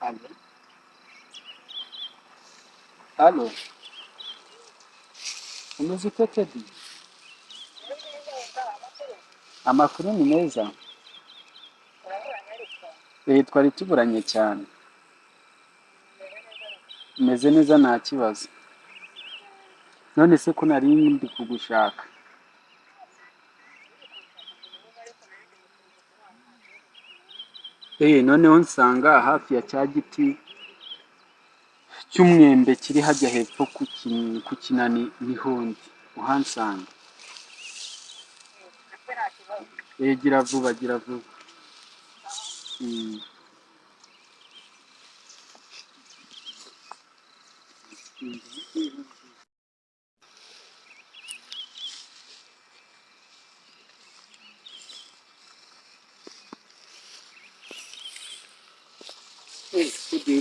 Allo? Allo? Umeze ute Teddy? Amakuru ni meza? Twari tuburanye cyane. Meze neza nta kibazo. None se ko nari ndi kugushaka? Noneho nsanga hafi ya cya giti cy'umwembe kiri hajya hepfo ku kinani niho ndi. Uhansanga. Gira vuba, gira vuba. Mm.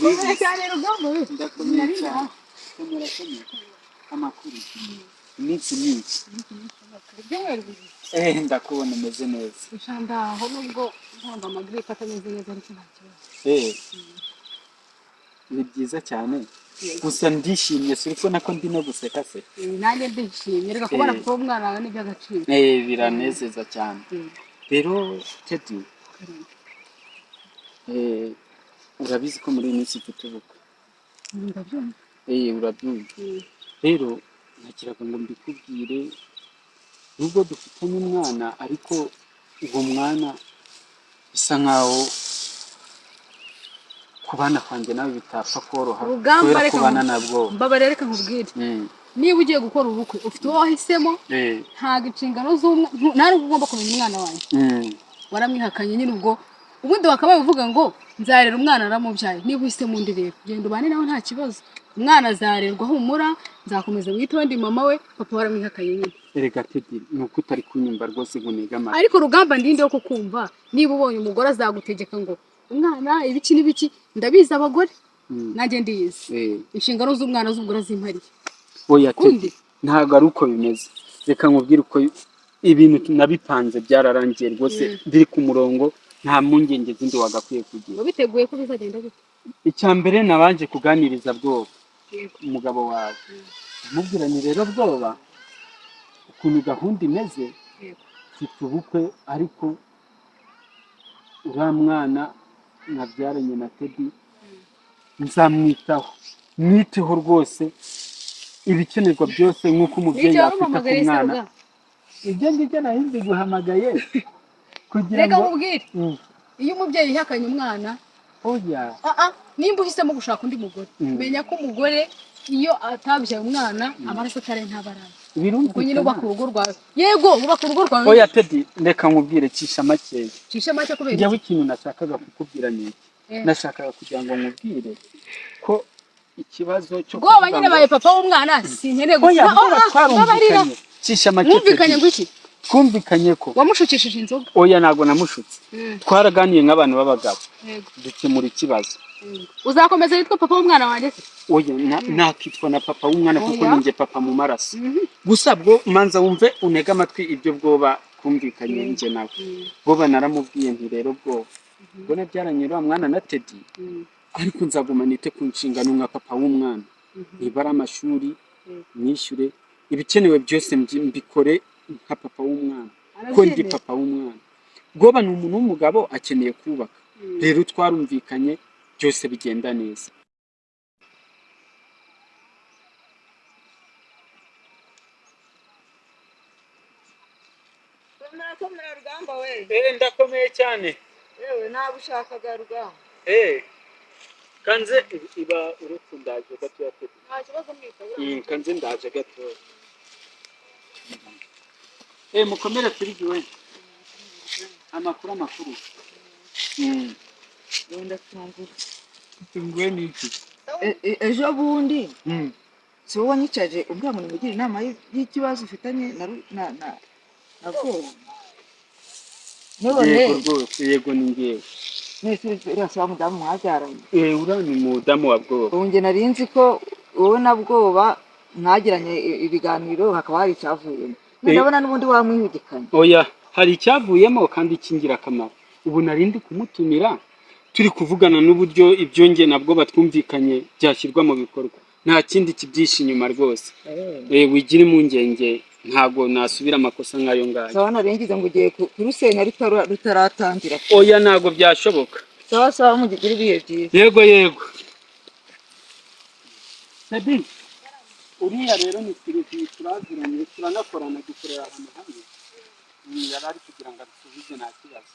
Komera cyane rugamba we. Ndakomeye cyane. Komera komera. Amakuru. Iminsi myinshi. Ibyumweru bibiri. Ndakubona umeze neza. Ushanda aho nubwo ntabwo amagripe atameze neza ariko nta kibazo. Ni byiza cyane. Gusa ndishimye suri ko nako ndi no guseka se. Nanjye ndishimye reka kubona ko umwana wawe n'ibyo agaciro. Biranezeza cyane. Rero Teddy. Urabizi ko muri iyi minsi mfite ubukwe. Ndabyumva. Urabyumva. Rero nakiraga ngo mbikubwire nubwo dufitanye umwana ariko uwo mwana bisa nkaho kubana kwanjye nawe bitapfa koroha kubera kubana nabwo. Mbabare reka nkubwire. Niba ugiye gukora ubukwe ufite uwo wahisemo ntago inshingano z'umwana nta n'ubwo ugomba kumenya umwana wanjye. Waramwihakanye nyine ubwo ubundi wakabaye uvuga ngo nzarera umwana aramubyaye niba uhisemo undi rero genda ubane nawe nta kibazo. Umwana azarerwa humura nzakomeza mwite ndi mama we papa waramwihakanye nyine. Erega Teddy nuko utari kunyumva rwose ngo niga amara. Ariko rugamba ndinde yo kukumva niba ubonye umugore azagutegeka ngo umwana ibiki n'ibiki ndabizi abagore nanjye ndiyizi. Inshingano z'umwana z'ubugore zimpariye. Oya Teddy ntago ari uko bimeze. Reka nkubwire uko ibintu nabipanze byararangiye rwose biri ku murongo nta mpungenge zindi wagakwiye kugira. Wabiteguye ko bizagenda gute? Icyambere nabanje kuganiriza Bwoba umugabo wawe. Mubwiranye rero Bwoba ukuntu gahunda imeze mfite ubukwe ariko uriya mwana nabyaranye na Teddy nzamwitaho mwiteho rwose ibikenerwa byose nk'uko umubyeyi afite ku mwana. Ibyo ngibyo nahinze guhamagaye kugira ngo reka nkubwire iyo umubyeyi yihakanye umwana nimba uhisemo gushaka undi mugore menya ko umugore iyo atabyaye umwana amaraso atari ntabarana. Ubwo nyine ubaka urugo rwawe. Yego ubaka urugo rwawe. Oya Teddy reka nkubwire cisha makeya. Cisha make kubera njyewe ikintu nashakaga kukubwira ni nashakaga kugira ngo nkubwire ko ikibazo cyo Bwoba nyine baye papa w'umwana sinkeneye gusa cisha make. Mwumvikanye ngo iki? Twumvikanye ko wamushukishije inzoga. Oya nago namushutse. Twaraganiye nk'abantu b'abagabo dukemura ikibazo. Uzakomeza yitwa papa w'umwana wanjye se? Oya nakitwa na papa w'umwana kuko ninjye papa mu maraso. Gusa bwo manza wumve unega amatwi ibyo Bwoba kumvikanye nje nawe. Bwoba naramubwiye nti rero Bwoba ngo nabyaranye uriya mwana na Teddy ariko nzaguma nite ku nshingano nka papa w'umwana. Niba ari amashuri nishyure ibikenewe byose mbikore nka papa w'umwana ko ndi papa w'umwana. Bwoba ni umuntu w'umugabo akeneye kubaka rero twarumvikanye byose bigenda neza. Komera Rugamba we. Ndakomeye cyane. Yewe nabushakaga Rugamba. Kanze iba uretse ndaje gato ya Teddy. Nta kibazo mwita. Kanze ndaje gato. Mukomere turi giwe. Amakuru. Wenda tunguka. Tunguwe niki? Ejo bundi. Si wowe wanyicaje umbwira ngo nimugire inama y'ikibazo ufitanye na Bwoba. Yego ni ngewe. Nese irasaba mudamu mwabyaranye. Ura ni mudamu wa Bwoba. Unge narinzi ko wowe na Bwoba mwagiranye ibiganiro hakaba hari icyavuyemo. Ndabona n'ubundi wamwihugikanye. Oya hari icyavuyemo kandi kingira akamaro. Ubu narindi kumutumira turi kuvugana n'uburyo ibyo nge nabwo batwumvikanye byashyirwa mu bikorwa, nta kindi kibyishe inyuma rwose. Wigira impungenge ntago nasubira amakosa nk'ayo ngayo. sawa narengize ngo ugiye kurusenya rutaratangira. Oya ntago byashoboka. sawa mugire ibihe byiza. Yego Sabi, uriya rero ni Kiriziya turaziranye, turanakorana, dukorera ahantu hamwe. Yari ari kugira ngo asubize nta kibazo.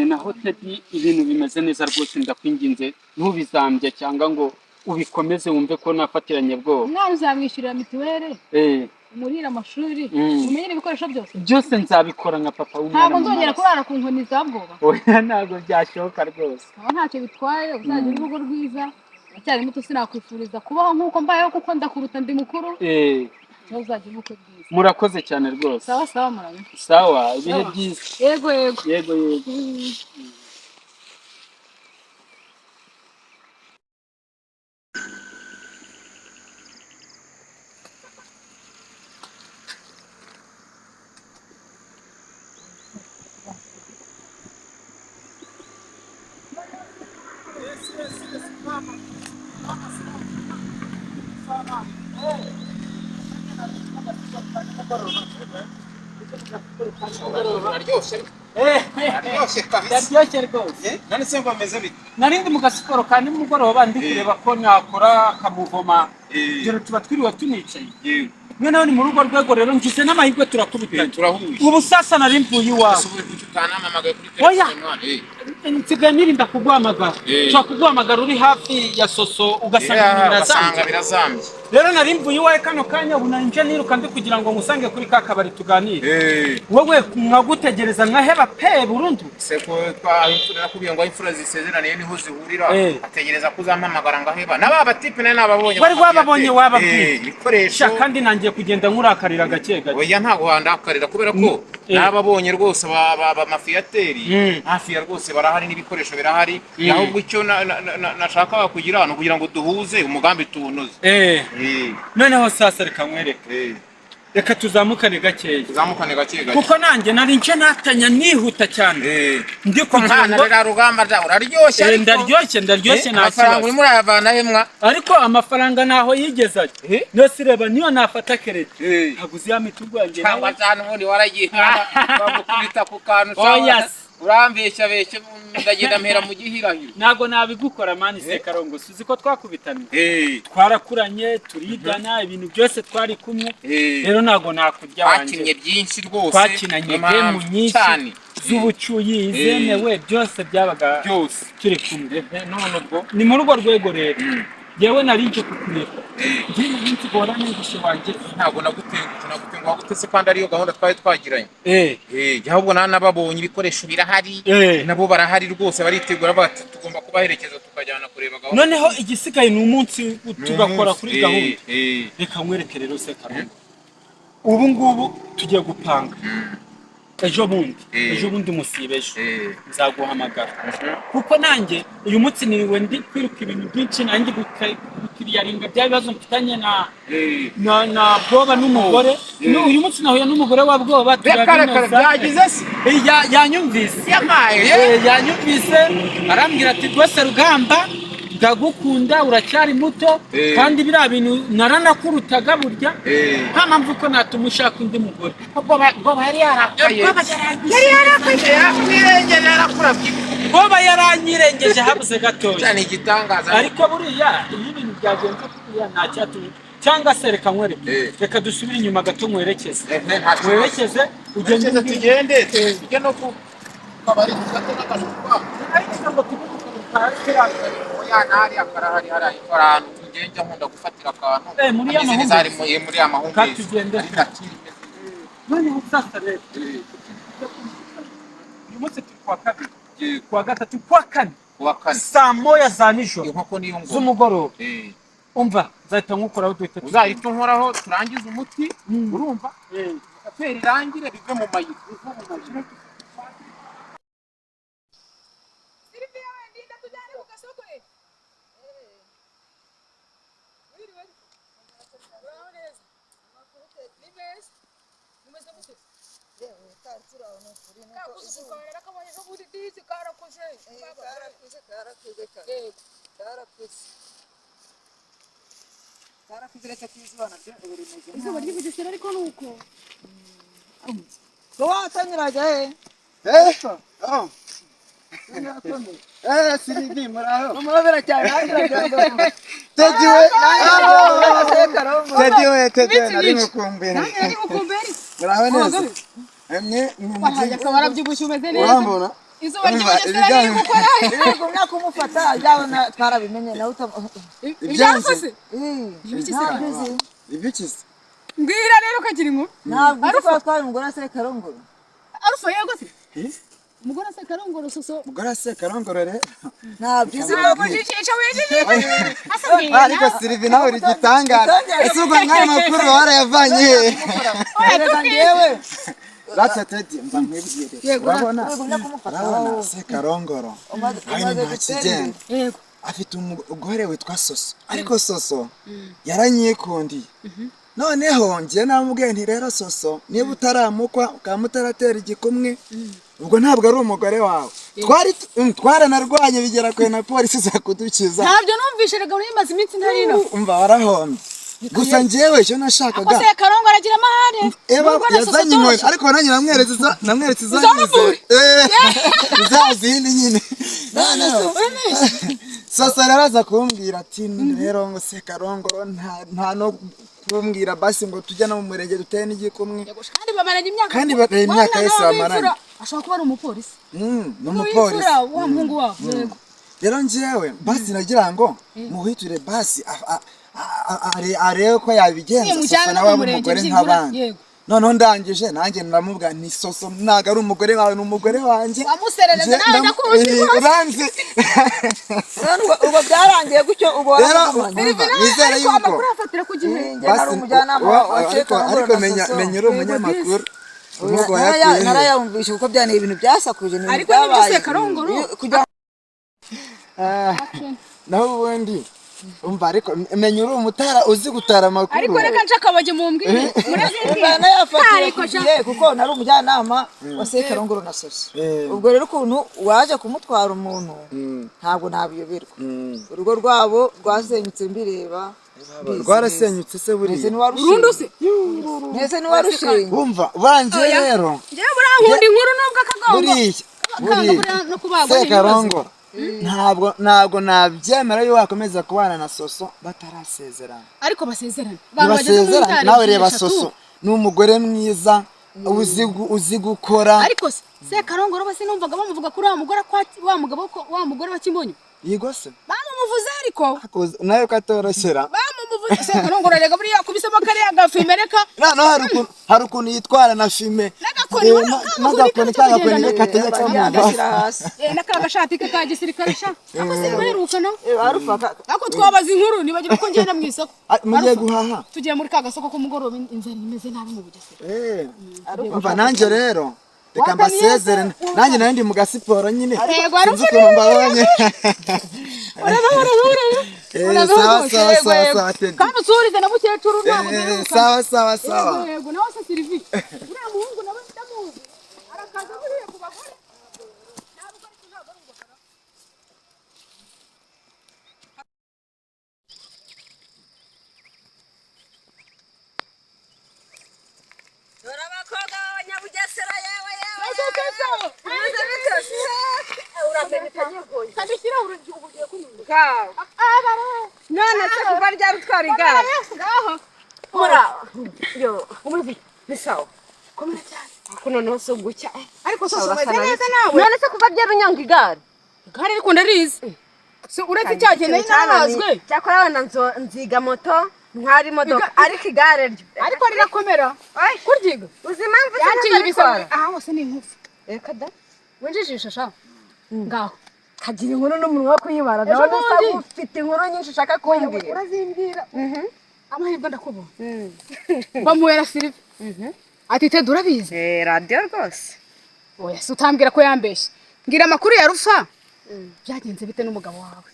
Naho Teddy ibintu bimeze neza rwose, ndakwinginze ntubizambye cyangwa ngo ubikomeze wumve ko nafatiranye bwoba. Umwana uzamwishyurira mituweli, umurira amashuri, umenyere ibikoresho byose nzabikora nka papa w'umwana. Ntabwo nzongera kurara ku nkoni za bwoba. Oya ntabwo byashoboka rwose. Ntacyo bitwaye, uzagira urugo rwiza, uracyari muto, sinakwifuriza kubaho nk'uko mbayeho kuko ndakuruta ndi mukuru. Uzagira ubukwe bwiza. Murakoze cyane rwose. Sawa murabe. Sawa, ibihe byiza. Yego. Yaryoshye rwose. None se ngo ameze bite? Narindi mu gasiporo kandi mugoroba ndi kureba ko nakora akamuvoma. Dore tuba twiriwe tunicaye. Noneho ni mu rugo rwego rero ngize n'amahirwe turakubitanye. Ubu sasa nari mvuye iwawe. Oya, nsigaye nirinda kuguhamagara. Ushobora kuguhamagara uri hafi ya soso ugasanga birazambye. Rero nari mvuye iwawe kano kanya ubu nanje niruka ndi kugira ngo musange kuri ka kabari tuganire. Wowe mwagutegereza nkaheba pe burundu. Se ko nakubwiye ngo imfura zisezeraniye niho zihurira, ategereza kuzampamagara ngaheba. Naba batipe naye nababonye. Bari wababonye wababwiye. Ibikoresho kandi nangiye kugenda nkurakarira gake gake. Oya ntago wandakarira kubera ko nababonye rwose ba mafiyateri hafi ya rwose barahari n'ibikoresho birahari. Ahubwo icyo nashaka kugira no kugira ngo duhuze umugambi tuwunoze. Noneho sasa reka nkwereke. Reka tuzamukane gake. Kuko nanjye nari nce natanya nihuta cyane. Ndi kugira ngo rugamba uraryoshye. Ndaryoshye nta amafaranga urimo urayavana hemwa. Ariko amafaranga naho yigeze ati. Nose reba niyo nafata kerete. Haguzi ya mitugu yanjye. Cyangwa cyane ubundi waragiye bakubita ku kantu cyangwa urambeshya ndagenda mpera mu gihirahiro. Nago nabigukora mani Sekarongo, suzi ko twakubitanye. Twarakuranye turigana ibintu byose twari kumwe. Rero nago nakurya wanje. Twakinye byinshi rwose. Twakinanye game nyinshi z'ubucuyi zemewe byose byabaga byose turi kumwe. None ubwo ni mu rugo rwego rero. Yewe narinje kukureka. Ngiye n'insi gora n'ingushe wanje. Ntago nagutenguha gutese kandi ariyo gahunda twari twagiranye. Ahubwo nababonye ibikoresho birahari. Nabo barahari rwose baritegura bati tugomba kubaherekeza tukajyana kureba gahunda. Noneho igisigaye ni umunsi tugakora kuri gahunda. Reka nkwereke rero Sekarongo. Ubu ngubu tugiye gupanga. Ejo bundi musibejo nzaguhamagara kuko nanjye uyu munsi niwe ndi kwiruka ibintu byinshi nanjye gukiriyaringa bya bibazo mfitanye na bwoba n'umugore. Uyu munsi nahuye n'umugore wa bwoba byagize se yanyumvise arambwira ati rwose Rugamba ndagukunda uracyari muto kandi biriya bintu naranakurutaga burya nta mpamvu ko natuma ushaka undi mugore. Bwoba yari yarakaye Bwoba yaranyirengeje habuze gatoya cyane igitangaza. Ariko buriya iyo ibintu byagenze kuriya nta cyatuma cyangwa se reka nkwereke. Reka dusubire inyuma gato nkwerekeze tugende tujye no ku kabari gato n'agacupa. Nari akarahari hari ahantu tugenda nkunda gufatira akantu muri ya mahumbezi none sasa rero uyu munsi turi kuwa kabiri kuwa gatatu kuwa kane saa moya za nijoro z'umugoroba. Umva nzahita nkukoraho duhita uzahita unkoraho turangize umuti urumva aferi irangire bive mu mayira. Karakoze izuba ry'Ubugesera ariko nuko watanyiraga Sirivi muraho. umurabera cyane Tediwe nari mukumbera. nari mukumberi Muraho neza. Emwe wahaye akabara by'ubushyuhe umeze neza urambona? izuba ry'Ubugesera riri gukora Ngumya kumufata byabona twarabimenye nawe ibyakoze Ibikize. mbwira rero kagira inkuru ntabwo uzi ko twari umugore ase karongoro arufa yego se umugore ase karongoro soso Mugora se karongorere. ntabwo uzi ko kujijisha wejeje Ariko Sirivi nawe uri gitangara. Ese ubwo nk'aya makuru warayavanye he? reka ngewe Ratse Tedi mba nkwibwire. Urabona? ngumya kumufata Urabona se karongoro. Hari nta kigenda. yego Afite umugore witwa Soso. Ariko Soso yaranyikundiye. Noneho ngiye namubwiye nti rero Soso niba utaramukwa ukamutaratera igikumwe ubwo ntabwo ari umugore wawe. Twaranarwanye bigera kwe na polisi za kudukiza. ntabyo numvishe rega urimaze iminsi ntarino Umva warahombye. Gusa njyewe icyo nashakaga akose karongora agira amahane Eba yazanye inkoni ariko nanjye namweretse izanyize. Izazindi nyine. Soso araza kumbwira ati rero ngo se karongoro nta no kumbwira basi ngo tujya no mu murenge duteye n'igikumwe. kandi bamaranye imyaka Kandi bamaranye imyaka yose bamaranye. ashobora kuba ari umupolisi Ni umupolisi. wa muhungu wabo yego Rero njyewe basi nagira ngo muhwiture basi arebe ko yabigenza Soso nawe ari umugore nk'abandi. Noneho ndangije nanjye ndamubwira nti Soso ntago ari umugore wawe ni umugore wanjye. wamuserereza nawe ndakuzi Uranzi. ubwo byarangiye gutyo ubwo Rero nizere yuko amakuru afatira ku gihe ari umujyanama wa Karongoro ariko menya uri umunyamakuru. Umugabo yakuye. narayumvishe kuko byane ibintu byasakuje ni ariko nibyo se karongoro Naho ubundi umva ariko menya uri umutara uzi gutara amakuru. ariko reka nshakabaje mumbwire murazimbira nayafatiye kugiye kuko nari umujyanama wa Karongoro na Soso. Ubwo rero ukuntu waje kumutwara umuntu ntabwo nabiyoberwa. Urugo rwabo rwasenyutse mbireba Rwarasenyutse se buriya. burundu se Nese ni warushinge. Umva banje rero. njyewe burankunda inkuru nubwo akagongo Buriya no kubagwa se Karongoro. Ntabwo nabyemera yo wakomeza kubana na Soso batarasezerana. ariko basezerana Basezerana nawe reba Soso ni umugore mwiza uzi gukora. ariko se Karongoro base numvaga bamuvuga kuri wa mugore wa Kimonyo Yego se bamuvuze ariko nayo katoroshera bamuvuze se Karongoro rega buriya kubisemo kariya gafime reka no hari ukuntu yitwara na filme n'agakoni kategeka n'akagashati ke ka gisirikare sha ako se mperuka no Barufaka. ako twabaza inkuru nibagira ko ngenda mu isoko mugiye guhaha. tugiye muri ka gasoko k'umugoroba inzara imeze nabi mu Bugesera Umva nanjye rero reka mbasezere nanjye nari ndi mu gasiporo nyine. yego Sinzi ukuntu mbabonye. Sawa Tedi. kandi usurize na mukecuru ntabwo mperuka Sawa. yego nawe se Sirivi uriya muhungu nawe ndamuzi arakaza buriya ku bagore ntabwo ari kuzaba ari umugara Dore abakobwa b'Abanyabugesera yewe kadushyira ubugiye kunyuma none se kuva ryari utwara igare mura yo ni sawa komera cyane kuno no so gucya ariko Soso umeze neza nawe none se kuva ryari unyanga igare igare ariko ndarizi so uretse cyagenda narazwe cyakora abana nziga moto ntwara imodoka ariko igare ryo ariko rirakomera kuryiga uzi impamvu yaciye cyane ibisabwe aha hose ni inkufu reka da winjijisha sha ngaho kagira inkuru n'umunwa wo kuyibara none se ufite inkuru nyinshi ushaka kumbwira urazimbwira amahirwe ndakubona bamuhera Sirivi ati Tedi urabizi radiyo rwose oya se utambwira ko yambeshye mbwira amakuru ya Rufa byagenze bite n'umugabo wawe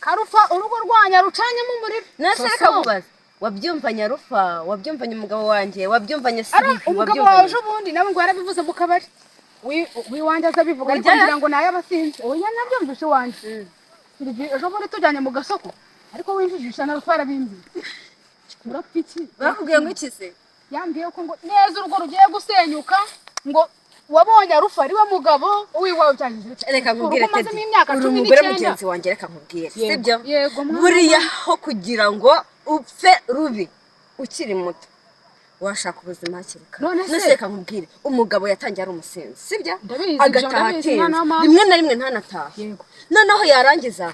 Karufa urugo rwanya rucanyemo umuriro nase reka kubaza wabyumvanye Rufa wabyumvanye umugabo wanjye wabyumvanye Sirivi umugabo wawe ejo bundi nawe ngo yarabivuze mu kabari wiwanje azabivuga ariko ngira ngo nayo abasinzi oya nabyumvishe wanje ejo bundi tujyanye mu gasoko ariko winjijisha na rutwara bimbi urapiki bakubwiye ngo iki se yambwiye ko ngo neza urugo rugiye gusenyuka ngo wabonye arufa ari we mugabo wiwawe cyangije reka nkubwire uri umugore mugenzi wanjye reka nkubwire sibyo buriya ho kugira ngo upfe rubi ukiri muto washaka ubuzima hakiri kare none reka nkubwire umugabo yatangiye ari umusinzi sibyo agataha atinze rimwe na rimwe ntanatahe noneho yarangiza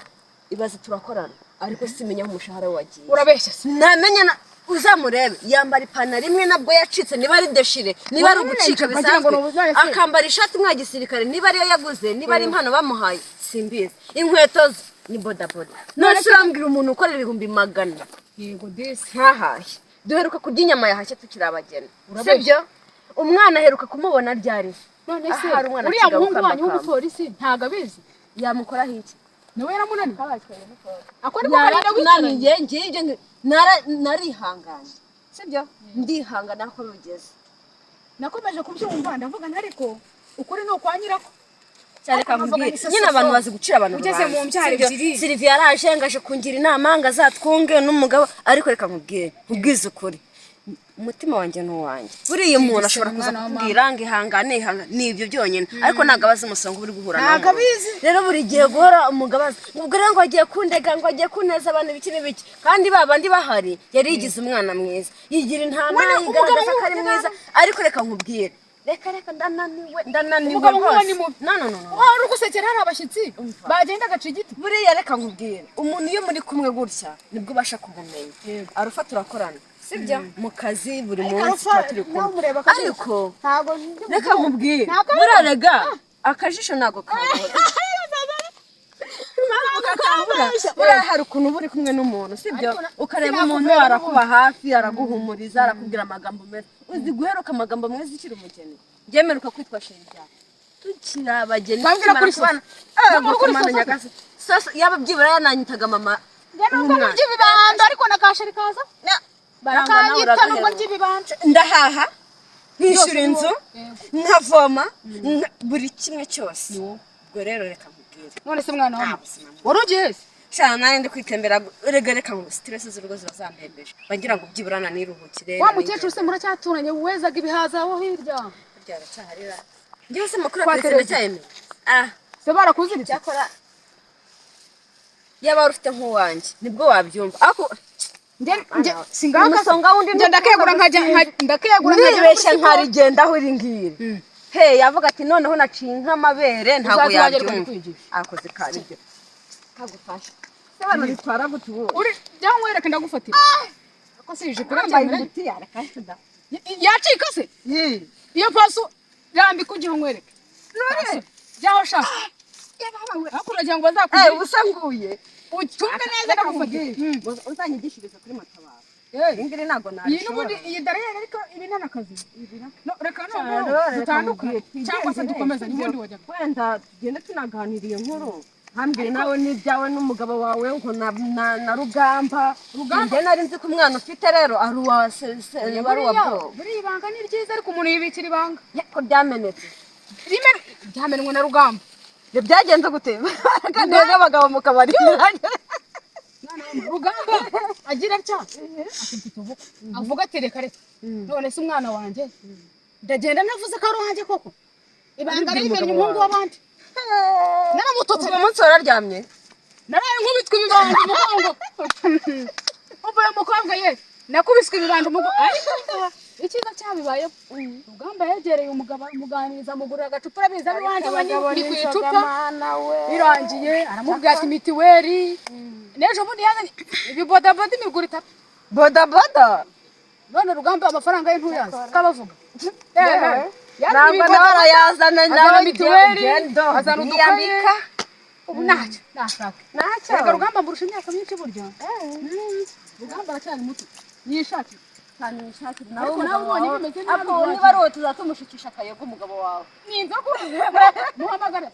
ibaze turakorana ariko simenya aho umushahara we wagiye urabeshya namenya uzamurebe yambara ipantaro imwe nabwo yacitse niba ari deshire niba ari ugucika bisanzwe akambara ishati mwa gisirikare niba ariyo yaguze niba ari impano bamuhaye simbizi inkweto ni bodaboda none urambwira umuntu ukorera 100 yego desi ntahaye duheruka kurya inyama yahashye tukiri abageni sibyo umwana aheruka kumubona ryari none se uriya muhungu wanyu w'umupolisi ntago abizi yamukoraho iki niwe yaramunani akora yarananiye ngiye narihanganye sibyo ndihangana ko rugeze nakomeje kubyumva ndavuga ariko ukuri no kwa nyirako cyane kamubwira nyine abantu bazi gucira abantu ugeze mu mbyaro ebyiri Sylvia yaraje ngaje kungira inama ngazatwunge n'umugabo ariko reka nkubwire ubwiza ukuri umutima wanjye n'uwanjye buriya umuntu ashobora kuza kubwira ngo ihangane nibyo byonyine ariko ntago abaza umusonga uri guhura nawe ntago abizi rero buri gihe guhora umugabo ubwo rero ngo agiye kundega ngo agiye kuneza abantu biki n'ibiki kandi babandi bahari yari yigize umwana mwiza yigira intama yigaragaza ko ari mwiza ariko reka nkubwire reka ndananiwe rwose no uri gusekera hari abashyitsi bagenda agaca igiti buriya reka nkubwire umuntu iyo muri kumwe gutya nibwo ubasha kumumenya arufa turakorana sibyo mu kazi buri munsi turi kumwe ariko reka nkubwire burarega akajisho nago kabura hari ukuntu buri kumwe n'umuntu sibyo ukareba umuntu arakuba hafi araguhumuriza arakubwira amagambo meza uzi guheruka amagambo meza ikiri umugeni byemeruka kwitwa shenja tukira abageni kubana nyagaze sasa yaba byibura yananyitaga mama nubwo by'ibibando ariko nakasheri kaza barakanyita nubwo by'ibibando ndahaha nkishyura inzu nkavoma buri kimwe cyose ubwo rero reka nkubwire none se mwana wawe warugiye cyane nari ndi kwitembera reka ngo stress z'urugo zirazambembeje bagira ngo byiburana niruhukire wa mukecuru se muracyaturanye wezaga ibihaza aho hirya byaracaharira ngiye se makuru akwitse cyane se barakuziritse cyakora yaba ufite nk'uwanjye nibwo wabyumva ako singaka songa wundi ndakegura nibeshya nkarigenda aho iri ngiri hey yavuga ati noneho naciye nk'amabere ntago yabyumva akoze kanibyo kagufasha Sabana bitwara gutuwo uri cyangwa wereka ndagufatira ko sije kuri cyane yarakashida yacika se iyo paso rambi kugira nkwereke none jaho shaka akuragira ngo bazakugira ubusa nguye utumbe neza ndagufatira uzanyigishiriza kuri matabaro ingire nago naje iyi n'ubundi iyi dariyeri ariko ibi ntanakazi no reka no dutandukanye cyangwa se dukomeza n'ubundi wajya wenda tugende tunaganiriye nkuru hambere nawe n'ibyawe n'umugabo wawe ngo na rugamba njye nari nzi ko umwana ufite rero ari uwa bwo buri ibanga ni ryiza ariko umuntu yibikira ibanga ko byamenetse byamenwe na rugamba byagenze gute kandi abagabo mu kabari rugamba agira atya avuga ati reka none se umwana wanjye ndagenda navuze ko ari uwanjye koko ibanga rimenye umuhungu w'abandi naramututse umunsi wararyamye naraye nkubitwe ibibanga umugongo uvuye mukobwa ye nakubiswe ibibanga umugongo ariko icyiza cyabibaye rugamba yegereye umugabo amuganiriza amugurira agacupa arabizi ab'iwanjye ni ku icupa birangiye aramubwira ati mitiweri n'ejo bundi yazanye ibibodaboda imigura 3 bodaboda none rugamba amafaranga ye ntuyazi kabavuga ntabwo narayazana nawe mitiweri azana udukayika ubu ntacyo nashaka reka rugamba mburusha imyaka myinshi burya rugamba aracyari muto yishakira ariko nawe ubonye bimeze nabi niba ari wowe tuzatumushikisha akayoga umugabo wawe ni inzoga muhamagara